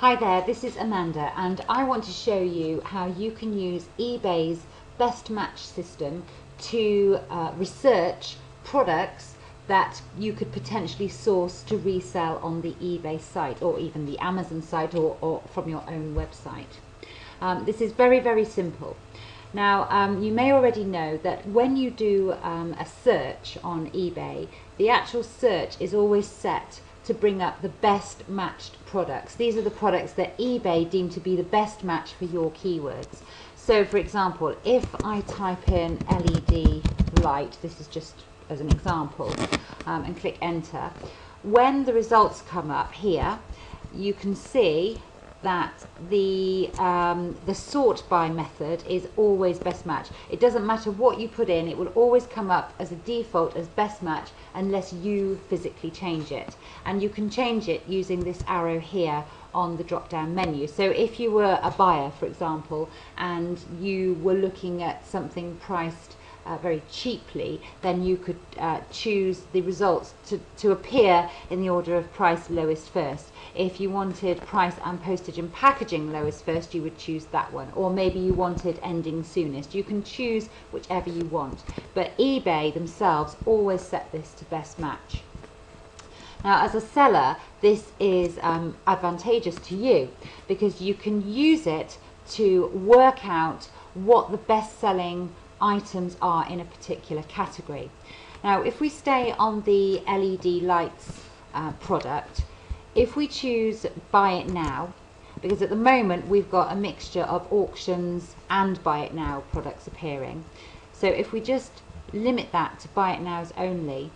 Hi there, this is Amanda and I want to show you how you can use eBay's best match system to research products that you could potentially source to resell on the eBay site or even the Amazon site or from your own website. This is very simple. Now you may already know that when you do a search on eBay, the actual search is always set to bring up the best matched products. These are the products that eBay deem to be the best match for your keywords. So for example, if I type in LED light, this is just as an example, and click enter, when the results come up here, you can see that the sort by method is always best match. It doesn't matter what you put in, it will always come up as a default as best match unless you physically change it. And you can change it using this arrow here on the drop down menu. So if you were a buyer, for example, and you were looking at something priced very cheaply, then you could choose the results to appear in the order of price lowest first. If you wanted price and postage and packaging lowest first, you would choose that one. Or maybe you wanted ending soonest. You can choose whichever you want. But eBay themselves always set this to best match. Now as a seller, this is advantageous to you because you can use it to work out what the best selling items are in a particular category. Now if we stay on the LED lights product, if we choose buy it now, because at the moment we've got a mixture of auctions and buy it now products appearing, so if we just limit that to buy it nows only,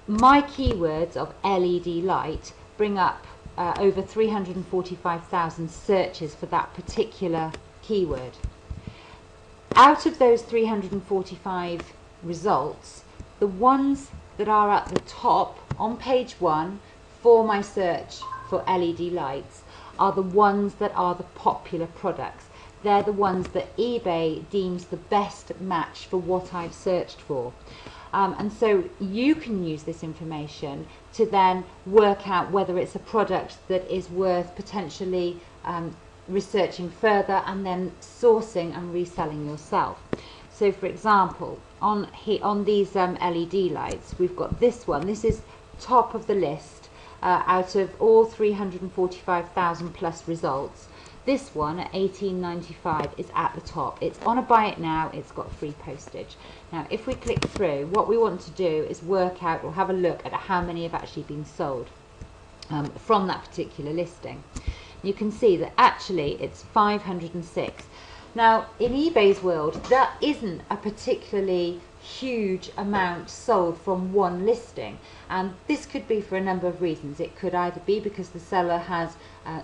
my keywords of LED light bring up over 345,000 searches for that particular keyword. Out of those 345 results, the ones that are at the top on page 1 for my search for LED lights are the ones that are the popular products. They're the ones that eBay deems the best match for what I've searched for. And so you can use this information to then work out whether it's a product that is worth potentially researching further and then sourcing and reselling yourself. So for example, on these LED lights, we've got this one. This is top of the list out of all 345,000 plus results. This one at $18.95 is at the top. It's on a buy it now, it's got free postage. Now if we click through, what we want to do is work out or have a look at how many have actually been sold from that particular listing. You can see that actually it's 506. Now in eBay's world, that isn't a particularly huge amount sold from one listing, and this could be for a number of reasons. It could either be because the seller has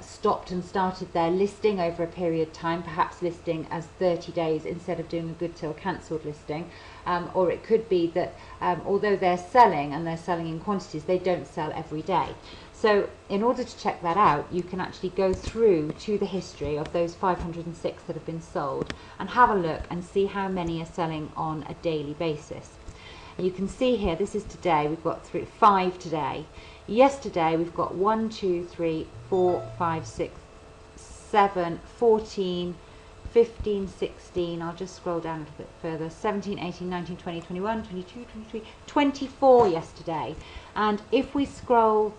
stopped and started their listing over a period of time, perhaps listing as 30 days instead of doing a good till cancelled listing, or it could be that although they're selling and they're selling in quantities, they don't sell every day. So in order to check that out, you can actually go through to the history of those 506 that have been sold and have a look and see how many are selling on a daily basis. You can see here, this is today, we've got 5 today. Yesterday we've got 1, 2, 3, 4, 5, 6, 7, 14, 15, 16, I'll just scroll down a little bit further, 17, 18, 19, 20, 21, 22, 23, 24 yesterday. And if we scroll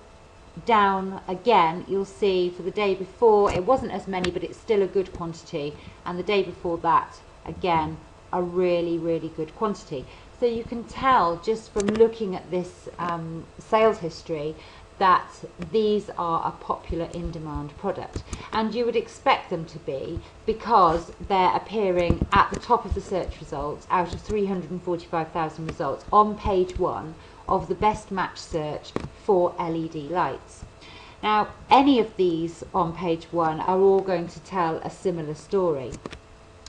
down again, you'll see for the day before it wasn't as many, but it's still a good quantity, and the day before that again a really good quantity. So you can tell just from looking at this sales history that these are a popular in-demand product, and you would expect them to be because they're appearing at the top of the search results out of 345,000 results on page 1 of the best match search for LED lights. Now any of these on page 1 are all going to tell a similar story.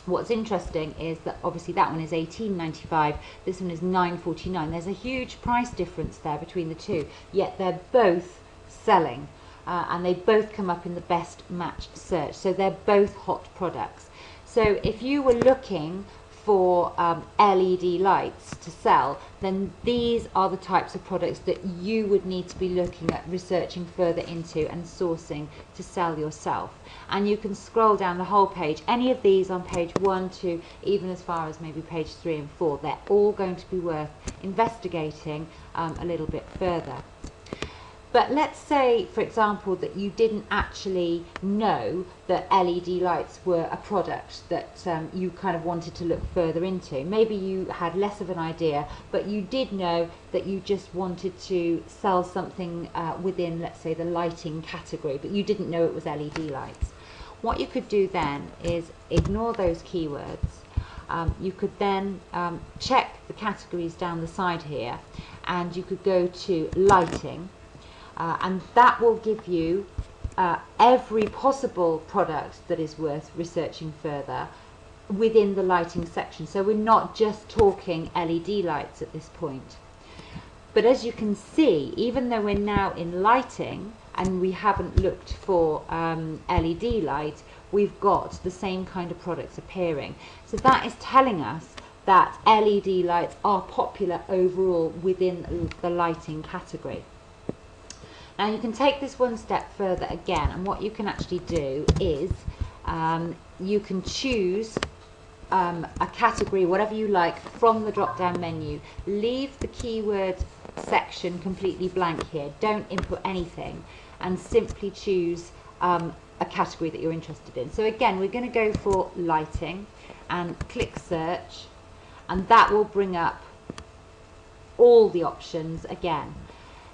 What's interesting is that obviously that one is $18.95, this one is $9.49. There's a huge price difference there between the two, yet they're both selling and they both come up in the best match search, so they're both hot products. So if you were looking for LED lights to sell, then these are the types of products that you would need to be looking at researching further into and sourcing to sell yourself. And you can scroll down the whole page. Any of these on page 1, 2, even as far as maybe page 3 and 4, they're all going to be worth investigating a little bit further. But let's say, for example, that you didn't actually know that LED lights were a product that you kind of wanted to look further into. Maybe you had less of an idea, but you did know that you just wanted to sell something within, let's say, the lighting category, but you didn't know it was LED lights. What you could do then is ignore those keywords. You could then check the categories down the side here, and you could go to lighting. And that will give you every possible product that is worth researching further within the lighting section. So we're not just talking LED lights at this point. But as you can see, even though we're now in lighting and we haven't looked for LED light, we've got the same kind of products appearing. So that is telling us that LED lights are popular overall within the lighting category. Now you can take this one step further again, and what you can actually do is you can choose a category, whatever you like, from the drop down menu. Leave the keyword section completely blank here, don't input anything, and simply choose a category that you're interested in. So again, we're going to go for lighting and click search, and that will bring up all the options again.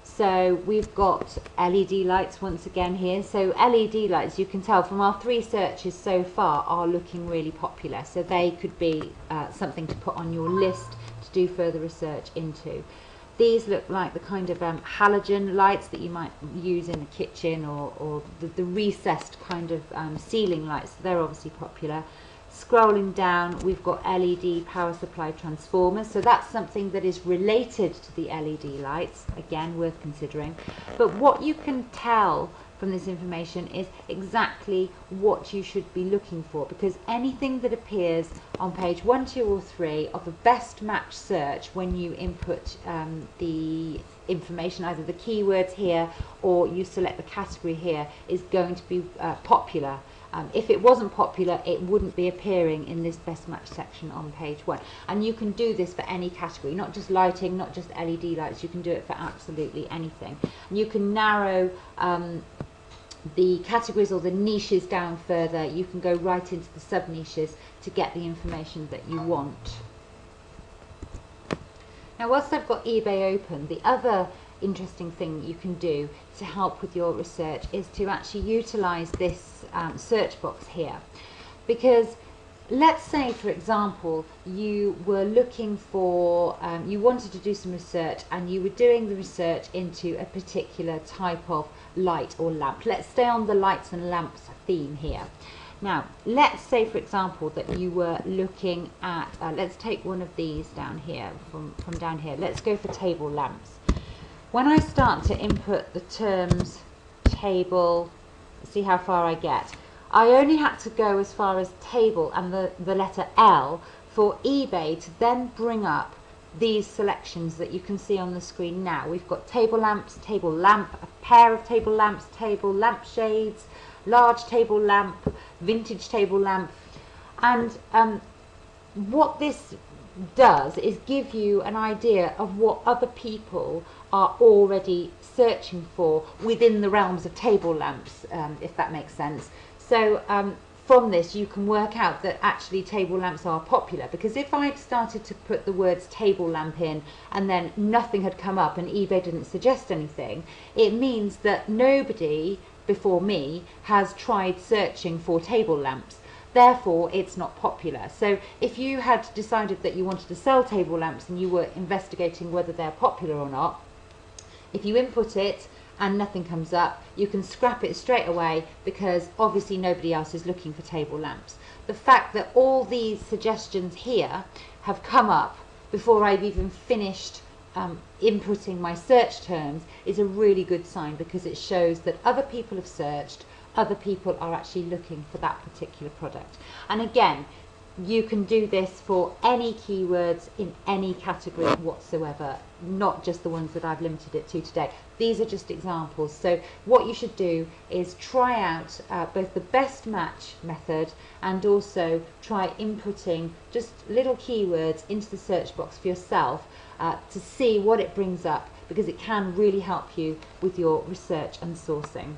So we've got LED lights once again here. So LED lights, you can tell from our 3 searches so far, are looking really popular. So they could be something to put on your list to do further research into. These look like the kind of halogen lights that you might use in a kitchen, or the recessed kind of ceiling lights. So they're obviously popular. Scrolling down, we've got LED power supply transformers, so that's something that is related to the LED lights, again worth considering. But what you can tell from this information is exactly what you should be looking for, because anything that appears on page 1, 2 or 3 of a best match search, when you input the information, either the keywords here or you select the category here, is going to be popular. If it wasn't popular, it wouldn't be appearing in this best match section on page 1. And you can do this for any category, not just lighting, not just LED lights. You can do it for absolutely anything. And you can narrow the categories or the niches down further. You can go right into the sub niches to get the information that you want. Now, whilst I've got eBay open, the other interesting thing you can do to help with your research is to actually utilize this search box here. Because let's say, for example, you were looking for, you wanted to do some research, and you were doing the research into a particular type of light or lamp. Let's stay on the lights and lamps theme here. Now, let's say, for example, that you were looking at, let's take one of these down here, from down here. Let's go for table lamps. When I start to input the terms table, see how far I get. I only had to go as far as table and the letter L for eBay to then bring up these selections that you can see on the screen now. We've got table lamps, table lamp, a pair of table lamps, table lampshades, large table lamp, vintage table lamp. And what this does is give you an idea of what other people are already searching for within the realms of table lamps, if that makes sense. So from this you can work out that actually table lamps are popular, because if I'd started to put the words table lamp in and then nothing had come up and eBay didn't suggest anything, it means that nobody before me has tried searching for table lamps. Therefore, it's not popular. So if you had decided that you wanted to sell table lamps and you were investigating whether they're popular or not, if you input it and nothing comes up, you can scrap it straight away, because obviously nobody else is looking for table lamps. The fact that all these suggestions here have come up before I've even finished inputting my search terms is a really good sign, because it shows that other people have searched, other people are actually looking for that particular product. And again, You can do this for any keywords in any category whatsoever, not just the ones that I've limited it to today. These are just examples. So what you should do is try out both the best match method and also try inputting just little keywords into the search box for yourself to see what it brings up, because it can really help you with your research and sourcing.